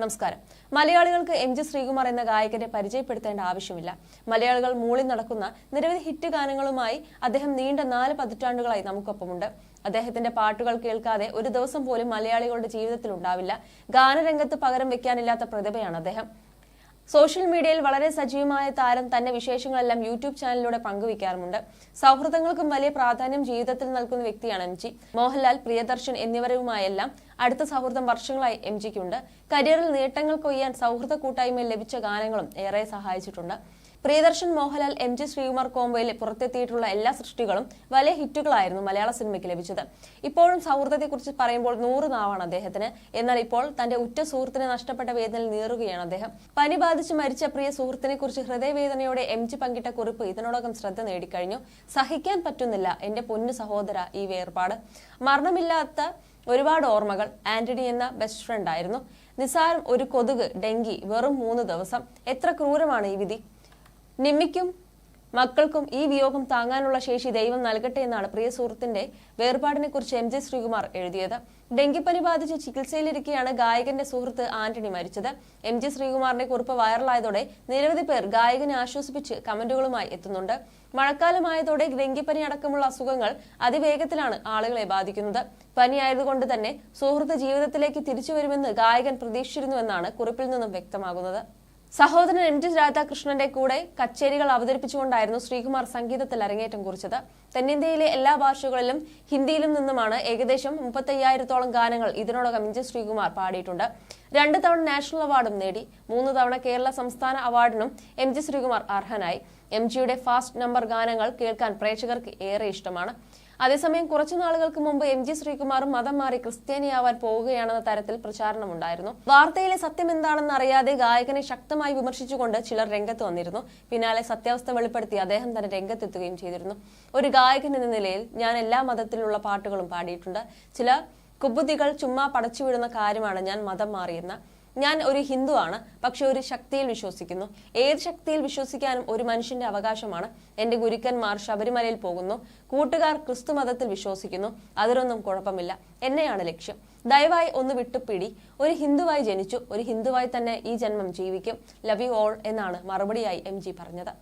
നമസ്കാരം. മലയാളികൾക്ക് എം.ജി. ശ്രീകുമാർ എന്ന ഗായകനെ പരിചയപ്പെടുത്തേണ്ട ആവശ്യമില്ല. മലയാളികൾ മൂളി നടക്കുന്ന നിരവധി ഹിറ്റ് ഗാനങ്ങളുമായി അദ്ദേഹം നീണ്ട 4 പതിറ്റാണ്ടുകളായി നമുക്കൊപ്പമുണ്ട്. അദ്ദേഹത്തിന്റെ പാട്ടുകൾ കേൾക്കാതെ ഒരു ദിവസം പോലും മലയാളികളുടെ ജീവിതത്തിൽ ഉണ്ടാവില്ല. ഗാനരംഗത്ത് പകരം വെക്കാനില്ലാത്ത പ്രതിഭയാണ് അദ്ദേഹം. സോഷ്യൽ മീഡിയയിൽ വളരെ സജീവമായ താരം തന്റെ വിശേഷങ്ങളെല്ലാം യൂട്യൂബ് ചാനലിലൂടെ പങ്കുവയ്ക്കാറുമുണ്ട്. സൗഹൃദങ്ങൾക്കും വലിയ പ്രാധാന്യം ജീവിതത്തിൽ നൽകുന്ന വ്യക്തിയാണ് എം.ജി. മോഹൻലാൽ, പ്രിയദർശൻ എന്നിവരുമായെല്ലാം അടുത്ത സൗഹൃദം വർഷങ്ങളായി എം.ജിക്കുണ്ട്. കരിയറിൽ നേട്ടങ്ങൾ കൊയ്യാൻ സൗഹൃദ കൂട്ടായ്മയിൽ ലഭിച്ച ഗാനങ്ങളും ഏറെ സഹായിച്ചിട്ടുണ്ട്. പ്രിയദർശൻ, മോഹൻലാൽ, എം.ജി. ശ്രീകുമാർ കോംബോയിൽ പുറത്തെത്തിയിട്ടുള്ള എല്ലാ സൃഷ്ടികളും വലിയ ഹിറ്റുകളായിരുന്നു മലയാള സിനിമയ്ക്ക് ലഭിച്ചത്. ഇപ്പോഴും സൗഹൃദത്തെക്കുറിച്ച് പറയുമ്പോൾ 100 നാവാണ് അദ്ദേഹത്തിന്. എന്നാൽ ഇപ്പോൾ തന്റെ ഉറ്റ സുഹൃത്തിനെ നഷ്ടപ്പെട്ട വേദനയിൽ നീറുകയാണ് അദ്ദേഹം. പനി ബാധിച്ച് മരിച്ച പ്രിയ സുഹൃത്തിനെ കുറിച്ച് ഹൃദയവേദനയോടെ എം.ജി. പങ്കിട്ട കുറിപ്പ് ഇതിനോടകം ശ്രദ്ധ നേടിക്കഴിഞ്ഞു. സഹിക്കാൻ പറ്റുന്നില്ല എന്റെ പൊന്നു സഹോദര ഈ വേർപാട്. മരണമില്ലാത്ത ഒരുപാട് ഓർമ്മകൾ. ആന്റണി എന്ന ബെസ്റ്റ് ഫ്രണ്ട് ആയിരുന്നു. നിസാരം ഒരു കൊതുക്, ഡെങ്കി, വെറും 3 ദിവസം. എത്ര ക്രൂരമാണ് ഈ വിധി. നിമ്മിക്കും മക്കൾക്കും ഈ വിയോഗം താങ്ങാനുള്ള ശേഷി ദൈവം നൽകട്ടെ എന്നാണ് പ്രിയ സുഹൃത്തിന്റെ വേർപാടിനെ കുറിച്ച് എം.ജി. ശ്രീകുമാർ എഴുതിയത്. ഡെങ്കിപ്പനി ബാധിച്ച് ചികിത്സയിലിരിക്കെയാണ് ഗായകന്റെ സുഹൃത്ത് ആന്റണി മരിച്ചത്. എം.ജി. ശ്രീകുമാറിന്റെ കുറിപ്പ് വൈറലായതോടെ നിരവധി പേർ ഗായകനെ ആശ്വസിപ്പിച്ച് കമന്റുകളുമായി എത്തുന്നുണ്ട്. മഴക്കാലമായതോടെ ഡെങ്കിപ്പനി അടക്കമുള്ള അസുഖങ്ങൾ അതിവേഗത്തിലാണ് ആളുകളെ ബാധിക്കുന്നത്. പനിയായതുകൊണ്ട് തന്നെ സുഹൃത്ത് ജീവിതത്തിലേക്ക് തിരിച്ചു വരുമെന്ന് ഗായകൻ പ്രതീക്ഷിച്ചിരുന്നുവെന്നാണ് കുറിപ്പിൽ നിന്നും വ്യക്തമാകുന്നത്. സഹോദരൻ എം.ജി. രാധാകൃഷ്ണന്റെ കൂടെ കച്ചേരികൾ അവതരിപ്പിച്ചുകൊണ്ടായിരുന്നു ശ്രീകുമാർ സംഗീതത്തിൽ അരങ്ങേറ്റം കുറിച്ചത്. തെന്നിന്ത്യയിലെ എല്ലാ ഭാഷകളിലും ഹിന്ദിയിലും നിന്നുമാണ് ഏകദേശം 35,000-ഓളം ഗാനങ്ങൾ ഇതിനോടകം എം.ജി. ശ്രീകുമാർ പാടിയിട്ടുണ്ട്. 2 തവണ നാഷണൽ അവാർഡും നേടി. 3 തവണ കേരള സംസ്ഥാന അവാർഡിനും എം.ജി. ശ്രീകുമാർ അർഹനായി. എം.ജിയുടെ ഫാസ്റ്റ് നമ്പർ ഗാനങ്ങൾ കേൾക്കാൻ പ്രേക്ഷകർക്ക് ഏറെ ഇഷ്ടമാണ്. അതേസമയം കുറച്ചു നാളുകൾക്ക് മുമ്പ് എം.ജി. ശ്രീകുമാറും മതം മാറി ക്രിസ്ത്യാനിയാവാൻ പോവുകയാണെന്ന തരത്തിൽ പ്രചാരണമുണ്ടായിരുന്നു. വാർത്തയിലെ സത്യം എന്താണെന്ന് അറിയാതെ ഗായകനെ ശക്തമായി വിമർശിച്ചുകൊണ്ട് ചിലർ രംഗത്ത് വന്നിരുന്നു. പിന്നാലെ സത്യാവസ്ഥ വെളിപ്പെടുത്തി അദ്ദേഹം തന്നെ രംഗത്തെത്തുകയും ചെയ്തിരുന്നു. ഒരു ഗായകൻ എന്ന നിലയിൽ ഞാൻ എല്ലാ മതത്തിലുള്ള പാട്ടുകളും പാടിയിട്ടുണ്ട്. ചില കുബുദ്ധികൾ ചുമ്മാ പടച്ചുവിടുന്ന കാര്യമാണ് ഞാൻ മതം മാറിയെന്ന. ഞാൻ ഒരു ഹിന്ദുവാണ്, പക്ഷെ ഒരു ശക്തിയിൽ വിശ്വസിക്കുന്നു. ഏത് ശക്തിയിൽ വിശ്വസിക്കാനും ഒരു മനുഷ്യന്റെ അവകാശമാണ്. എന്റെ ഗുരുക്കന്മാർ ശബരിമലയിൽ പോകുന്നു, കൂട്ടുകാർ ക്രിസ്തു മതത്തിൽ വിശ്വസിക്കുന്നു. അതിലൊന്നും കുഴപ്പമില്ല. എന്നെയാണ് ലക്ഷ്യം. ദയവായി ഒന്ന് വിട്ടുപിടി. ഒരു ഹിന്ദുവായി ജനിച്ചു, ഒരു ഹിന്ദുവായി തന്നെ ഈ ജന്മം ജീവിക്കും. ലവ് യു ഓൾ എന്നാണ് മറുപടിയായി എം.ജി. പറഞ്ഞത്.